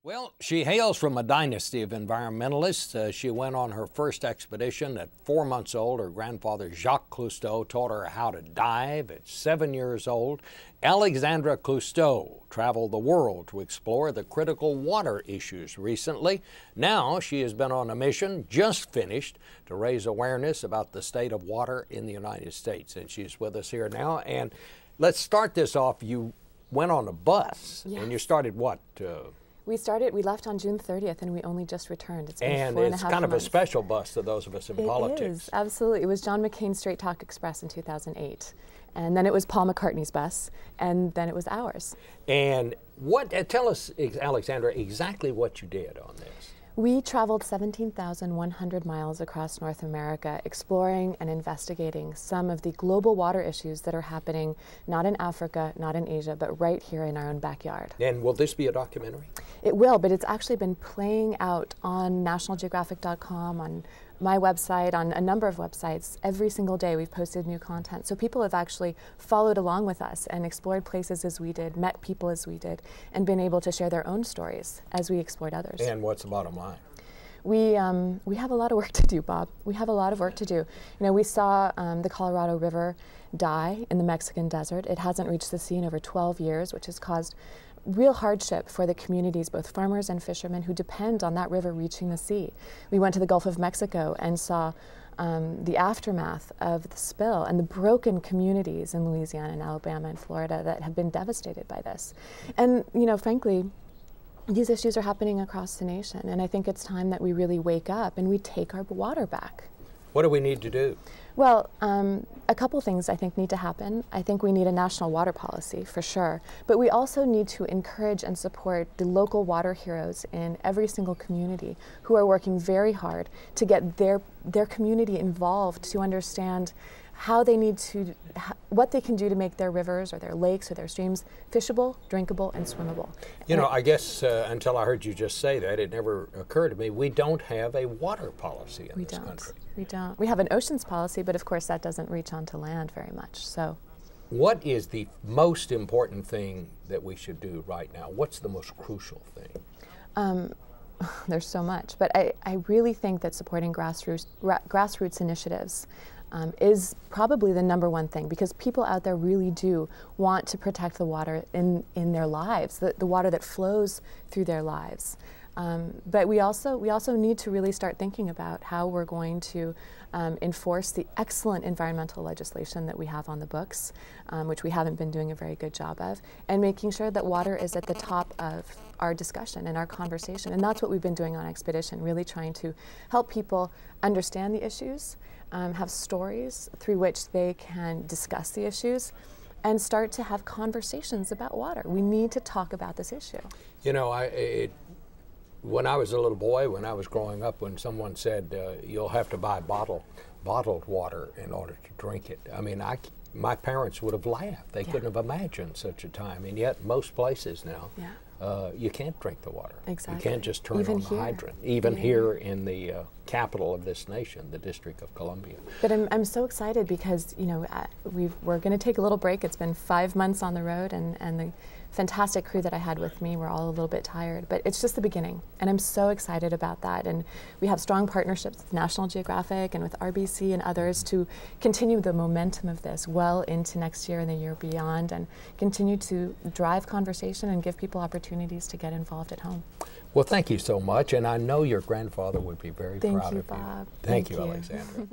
Well, she hails from a dynasty of environmentalists. She went on her first expedition at 4 months old. Her grandfather, Jacques Cousteau, taught her how to dive at 7 years old. Alexandra Cousteau traveled the world to explore the critical water issues recently. Now she has been on a mission, just finished, to raise awareness about the state of water in the United States. And she's with us here now. And let's start this off. You went on a bus, Yes. and you started what? We left on June 30th, and we only just returned. It's been And 4.5 it's kind of a months. special bus to those of us in politics. It is, absolutely. It was John McCain's Straight Talk Express in 2008. And then it was Paul McCartney's bus, and then it was ours. And tell us, Alexandra, exactly what you did on this. We traveled 17,100 miles across North America, exploring and investigating some of the global water issues that are happening not in Africa, not in Asia, but right here in our own backyard. And will this be a documentary? It will, but it's actually been playing out on nationalgeographic.com, on my website, on a number of websites. Every single day we've posted new content. So people have actually followed along with us and explored places as we did, met people as we did, and been able to share their own stories as we explored others. And what's the bottom line? We have a lot of work to do, Bob. We have a lot of work to do. You know, we saw the Colorado River die in the Mexican desert. It hasn't reached the sea in over 12 years, which has caused real hardship for the communities, both farmers and fishermen, who depend on that river reaching the sea. We went to the Gulf of Mexico and saw the aftermath of the spill and the broken communities in Louisiana and Alabama and Florida that have been devastated by this. And, you know, frankly, these issues are happening across the nation, and I think it's time that we really wake up and we take our water back. What do we need to do? Well, a couple things I think need to happen. I think we need a national water policy for sure, but we also need to encourage and support the local water heroes in every single community who are working very hard to get their community involved, to understand how they need to, what they can do to make their rivers or their lakes or their streams fishable, drinkable, and swimmable. You know, I guess until I heard you just say that, it never occurred to me, we don't have a water policy in this country. We don't. We have an oceans policy, but of course that doesn't reach onto land very much. So, what is the most important thing that we should do right now? What's the most crucial thing? There's so much, but I really think that supporting grassroots initiatives is probably the #1 thing, because people out there really do want to protect the water in their lives, the water that flows through their lives. But we also need to really start thinking about how we're going to enforce the excellent environmental legislation that we have on the books, which we haven't been doing a very good job of, and making sure that water is at the top of our discussion and our conversation. And that's what we've been doing on Expedition, really trying to help people understand the issues, have stories through which they can discuss the issues, and start to have conversations about water. We need to talk about this issue. You know, when I was a little boy, when I was growing up, when someone said you'll have to buy bottled water in order to drink it, I mean, my parents would have laughed. They couldn't have imagined such a time. And yet, most places now, you can't drink the water. Exactly. You can't just turn on the hydrant. Even here in the capital of this nation, the District of Columbia. But I'm so excited because, you know, we're going to take a little break. It's been 5 months on the road, and the fantastic crew that I had with me, we're all a little bit tired, but it's just the beginning, and I'm so excited about that. And we have strong partnerships with National Geographic and with RBC and others to continue the momentum of this well into next year and the year beyond, and continue to drive conversation and give people opportunities to get involved at home. Well, thank you so much, and I know your grandfather would be very proud of you. Thank you, Bob. Thank you, Alexandra.